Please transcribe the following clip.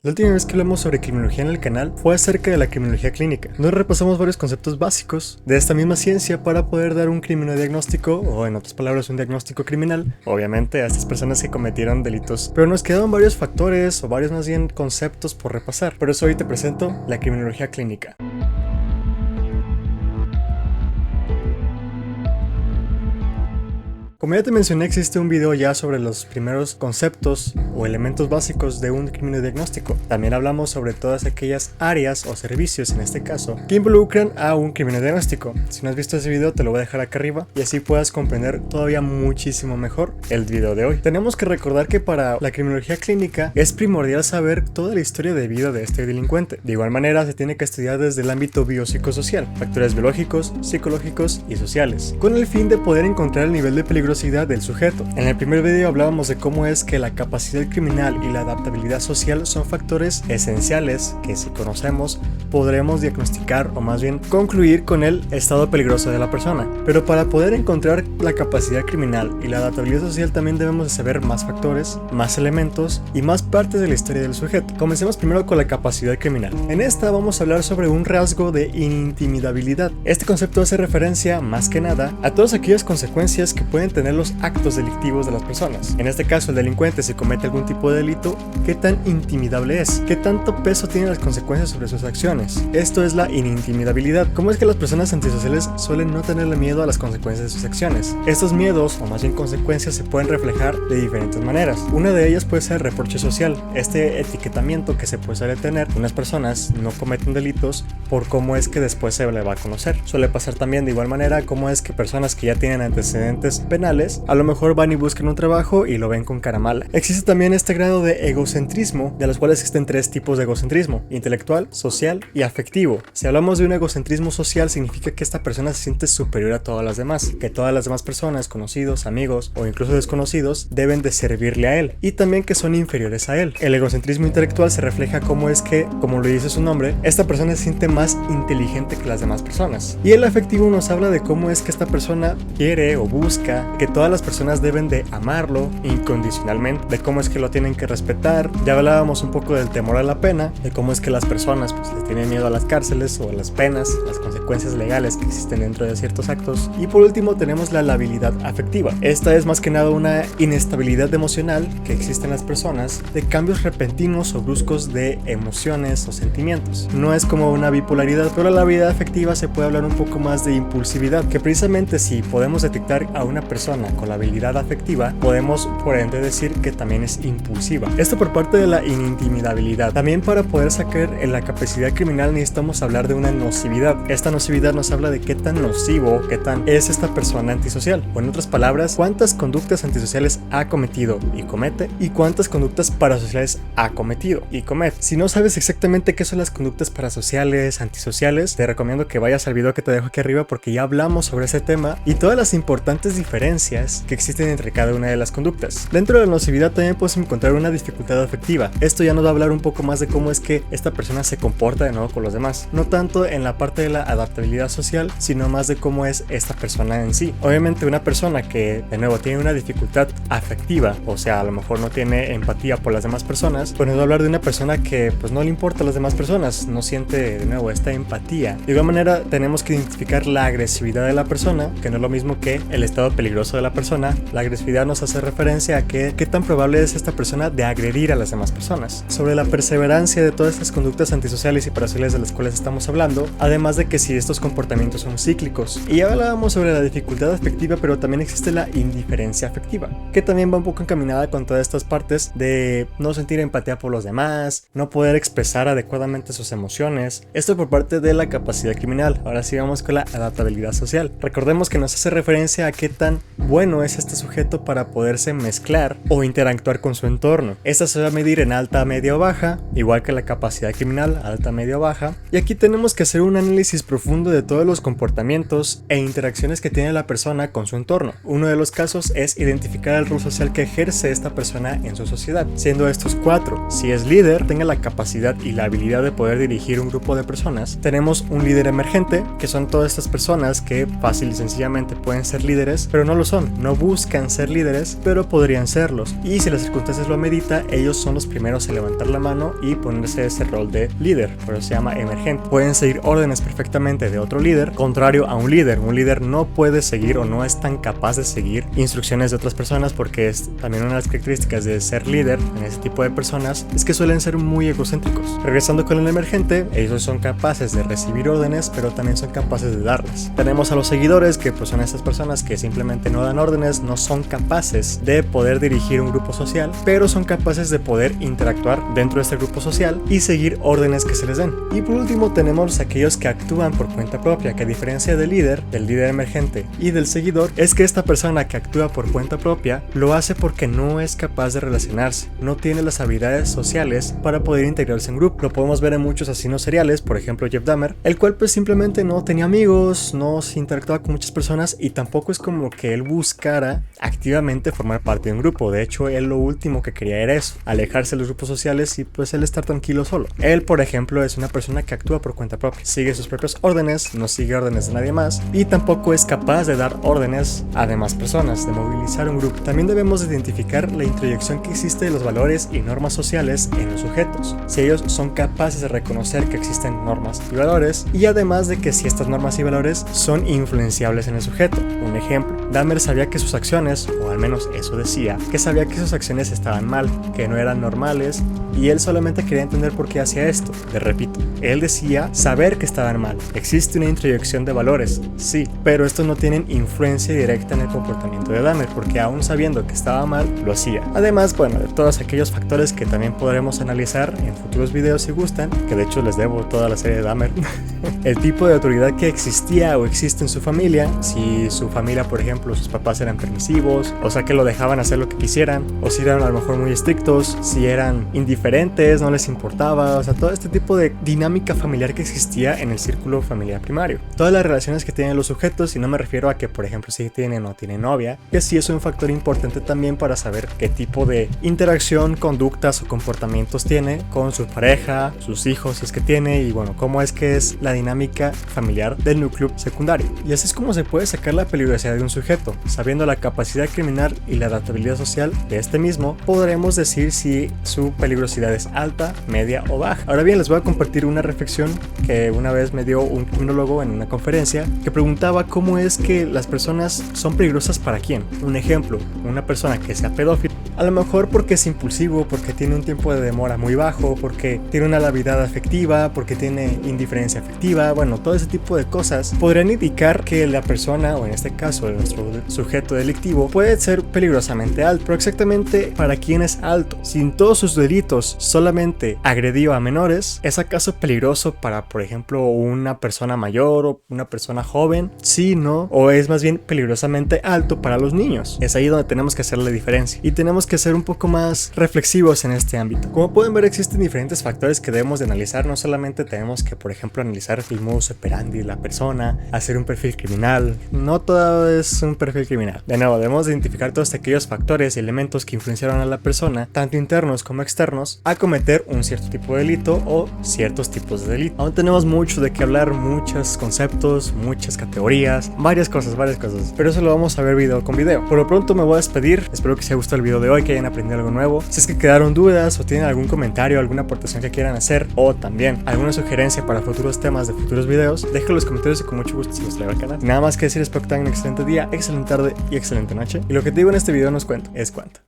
La última vez que hablamos sobre criminología en el canal fue acerca de la criminología clínica, donde repasamos varios conceptos básicos de esta misma ciencia para poder dar un criminodiagnóstico, o en otras palabras un diagnóstico criminal, obviamente a estas personas que cometieron delitos. Pero nos quedaban varios factores, o varios más bien conceptos por repasar. Por eso hoy te presento la criminología clínica. Como ya te mencioné, existe un video ya sobre los primeros conceptos o elementos básicos de un criminodiagnóstico. También hablamos sobre todas aquellas áreas o servicios, en este caso, que involucran a un criminodiagnóstico. Si no has visto ese video, te lo voy a dejar acá arriba y así puedas comprender todavía muchísimo mejor el video de hoy. Tenemos que recordar que para la criminología clínica es primordial saber toda la historia de vida de este delincuente. De igual manera, se tiene que estudiar desde el ámbito biopsicosocial, factores biológicos, psicológicos y sociales, con el fin de poder encontrar el nivel de peligrosidad del sujeto. En el primer video hablábamos de cómo es que la capacidad criminal y la adaptabilidad social son factores esenciales que, si conocemos, podremos diagnosticar o más bien concluir con el estado peligroso de la persona. Pero para poder encontrar la capacidad criminal y la adaptabilidad social también debemos de saber más factores, más elementos y más partes de la historia del sujeto. Comencemos primero con la capacidad criminal. En esta vamos a hablar sobre un rasgo de inintimidabilidad. Este concepto hace referencia, más que nada, a todas aquellas consecuencias que pueden tener los actos delictivos de las personas. En este caso, el delincuente, si comete algún tipo de delito, ¿qué tan intimidable es? ¿Qué tanto peso tienen las consecuencias sobre sus acciones? Esto es la inintimidabilidad. ¿Cómo es que las personas antisociales suelen no tenerle miedo a las consecuencias de sus acciones? Estos miedos, o más bien consecuencias, se pueden reflejar de diferentes maneras. Una de ellas puede ser el reproche social, este etiquetamiento que se puede tener. Unas personas no cometen delitos por cómo es que después se le va a conocer. Suele pasar también de igual manera cómo es que personas que ya tienen antecedentes penales a lo mejor van y buscan un trabajo y lo ven con cara mala. Existe también este grado de egocentrismo, de los cuales existen tres tipos de egocentrismo: intelectual, social y afectivo. Si hablamos de un egocentrismo social, significa que esta persona se siente superior a todas las demás, que todas las demás personas, conocidos, amigos o incluso desconocidos, deben de servirle a él, y también que son inferiores a él. El egocentrismo intelectual se refleja como es que, como lo dice su nombre, esta persona se siente más inteligente que las demás personas. Y el afectivo nos habla de cómo es que esta persona quiere o busca que todas las personas deben de amarlo incondicionalmente, de cómo es que lo tienen que respetar. Ya hablábamos un poco del temor a la pena, de cómo es que las personas pues le tienen miedo a las cárceles o a las penas, las consecuencias legales que existen dentro de ciertos actos. Y por último tenemos la labilidad afectiva. Esta es más que nada una inestabilidad emocional que existe en las personas, de cambios repentinos o bruscos de emociones o sentimientos. No es como una bipolaridad, pero la labilidad afectiva se puede hablar un poco más de impulsividad, que precisamente si podemos detectar a una persona con la habilidad afectiva, podemos por ende decir que también es impulsiva. Esto por parte de la inintimidabilidad. También para poder sacar en la capacidad criminal necesitamos hablar de una nocividad. Esta nocividad nos habla de qué tan nocivo, qué tan es esta persona antisocial, o en otras palabras, cuántas conductas antisociales ha cometido y comete, y cuántas conductas parasociales ha cometido y comete. Si no sabes exactamente qué son las conductas parasociales, antisociales, te recomiendo que vayas al video que te dejo aquí arriba, porque ya hablamos sobre ese tema y todas las importantes diferencias que existen entre cada una de las conductas. Dentro de la nocividad también puedes encontrar una dificultad afectiva. Esto ya nos va a hablar un poco más de cómo es que esta persona se comporta de nuevo con los demás, no tanto en la parte de la adaptabilidad social, sino más de cómo es esta persona en sí. Obviamente una persona que de nuevo tiene una dificultad afectiva, o sea, a lo mejor no tiene empatía por las demás personas, pues nos va a hablar de una persona que pues no le importa a las demás personas, no siente de nuevo esta empatía. De igual manera tenemos que identificar la agresividad de la persona, que no es lo mismo que el estado peligroso de la persona. La agresividad nos hace referencia a qué tan probable es esta persona de agredir a las demás personas. Sobre la perseverancia de todas estas conductas antisociales y parasociales de las cuales estamos hablando, además de que si estos comportamientos son cíclicos. Y ya hablábamos sobre la dificultad afectiva, pero también existe la indiferencia afectiva, que también va un poco encaminada con todas estas partes de no sentir empatía por los demás, no poder expresar adecuadamente sus emociones. Esto por parte de la capacidad criminal. Ahora sí vamos con la adaptabilidad social. Recordemos que nos hace referencia a qué tan bueno es este sujeto para poderse mezclar o interactuar con su entorno. Esta se va a medir en alta, media o baja, igual que la capacidad criminal, alta, media o baja. Y aquí tenemos que hacer un análisis profundo de todos los comportamientos e interacciones que tiene la persona con su entorno. Uno de los casos es identificar el rol social que ejerce esta persona en su sociedad, siendo estos 4. Si es líder, tenga la capacidad y la habilidad de poder dirigir un grupo de personas. Tenemos un líder emergente, que son todas estas personas que fácil y sencillamente pueden ser líderes, pero no lo son, no buscan ser líderes, pero podrían serlos, y si las circunstancias lo amerita, ellos son los primeros en levantar la mano y ponerse ese rol de líder, por eso se llama emergente. Pueden seguir órdenes perfectamente de otro líder, contrario a un líder. Un líder no puede seguir o no es tan capaz de seguir instrucciones de otras personas, porque es también una de las características de ser líder en ese tipo de personas, es que suelen ser muy egocéntricos. Regresando con el emergente, ellos son capaces de recibir órdenes, pero también son capaces de darlas. Tenemos a los seguidores, que pues son estas personas que simplemente no dan órdenes, no son capaces de poder dirigir un grupo social, pero son capaces de poder interactuar dentro de este grupo social y seguir órdenes que se les den. Y por último tenemos aquellos que actúan por cuenta propia, que a diferencia del líder emergente y del seguidor, es que esta persona que actúa por cuenta propia lo hace porque no es capaz de relacionarse, no tiene las habilidades sociales para poder integrarse en grupo. Lo podemos ver en muchos asesinos seriales, por ejemplo Jeff Dahmer, el cual pues simplemente no tenía amigos, no se interactuaba con muchas personas y tampoco es como que él buscara activamente formar parte de un grupo. De hecho, él lo último que quería era eso, alejarse de los grupos sociales y pues él estar tranquilo solo. Él, por ejemplo, es una persona que actúa por cuenta propia, sigue sus propias órdenes, no sigue órdenes de nadie más y tampoco es capaz de dar órdenes a demás personas, de movilizar un grupo. También debemos identificar la introyección que existe de los valores y normas sociales en los sujetos, si ellos son capaces de reconocer que existen normas y valores, y además de que si estas normas y valores son influenciables en el sujeto. Un ejemplo, Dahmer sabía que sus acciones, o al menos eso decía, que sabía que sus acciones estaban mal, que no eran normales, y él solamente quería entender por qué hacía esto. Le repito, él decía saber que estaban mal. Existe una introyección de valores, sí, pero estos no tienen influencia directa en el comportamiento de Dahmer, porque aún sabiendo que estaba mal, lo hacía. Además, bueno, de todos aquellos factores que también podremos analizar en futuros videos si gustan, que de hecho les debo toda la serie de Dahmer. El tipo de autoridad que existía o existe en su familia, si su familia, por ejemplo, sus papás eran permisivos, o sea que lo dejaban hacer lo que quisieran, o si eran a lo mejor muy estrictos, si eran indiferentes, no les importaba, o sea, todo este tipo de dinámica familiar que existía en el círculo familiar primario. Todas las relaciones que tienen los sujetos, y no me refiero a que, por ejemplo, si tienen o no tienen novia, que sí es un factor importante también para saber qué tipo de interacción, conductas o comportamientos tiene con su pareja, sus hijos, si es que tiene, y bueno, cómo es que es la dinámica familiar del núcleo secundario. Y así es como se puede sacar la peligrosidad de un sujeto. Sabiendo la capacidad criminal y la adaptabilidad social de este mismo, podremos decir si su peligrosidad es alta, media o baja. Ahora bien, les voy a compartir una reflexión que una vez me dio un criminólogo en una conferencia, que preguntaba cómo es que las personas son peligrosas para quién. Un ejemplo, una persona que sea pedófilo, a lo mejor porque es impulsivo, porque tiene un tiempo de demora muy bajo, porque tiene una labilidad afectiva, porque tiene indiferencia afectiva, bueno, todo ese tipo de cosas podrían indicar que la persona, o en este caso nuestro sujeto delictivo, puede ser peligrosamente alto. Pero exactamente ¿para quién es alto? Si en todos sus delitos solamente agredió a menores, ¿es acaso peligroso para, por ejemplo, una persona mayor o una persona joven? Sí, no, o es más bien peligrosamente alto para los niños. Es ahí donde tenemos que hacer la diferencia y tenemos que ser un poco más reflexivos en este ámbito. Como pueden ver, existen diferentes factores que debemos de analizar. No solamente tenemos que, por ejemplo, analizar el modus operandi de la persona, hacer un perfil criminal. No todo es un perfil criminal. De nuevo, debemos de identificar todos aquellos factores y elementos que influenciaron a la persona, tanto internos como externos, a cometer un cierto tipo de delito o ciertos tipos de delito. Aún tenemos mucho de qué hablar, muchos conceptos, muchas categorías, varias cosas, pero eso lo vamos a ver video con video. Por lo pronto me voy a despedir. Espero que os haya gustado el video de hoy, que hayan aprendido algo nuevo. Si es que quedaron dudas o tienen algún comentario, alguna aportación que quieran hacer, o también alguna sugerencia para futuros temas de futuros videos, déjenlo en los comentarios y con mucho gusto se los traigo al canal. Nada más que decir, espero que tengan un excelente día, excelente tarde y excelente noche. Y lo que te digo en este video no es cuento, es cuanto.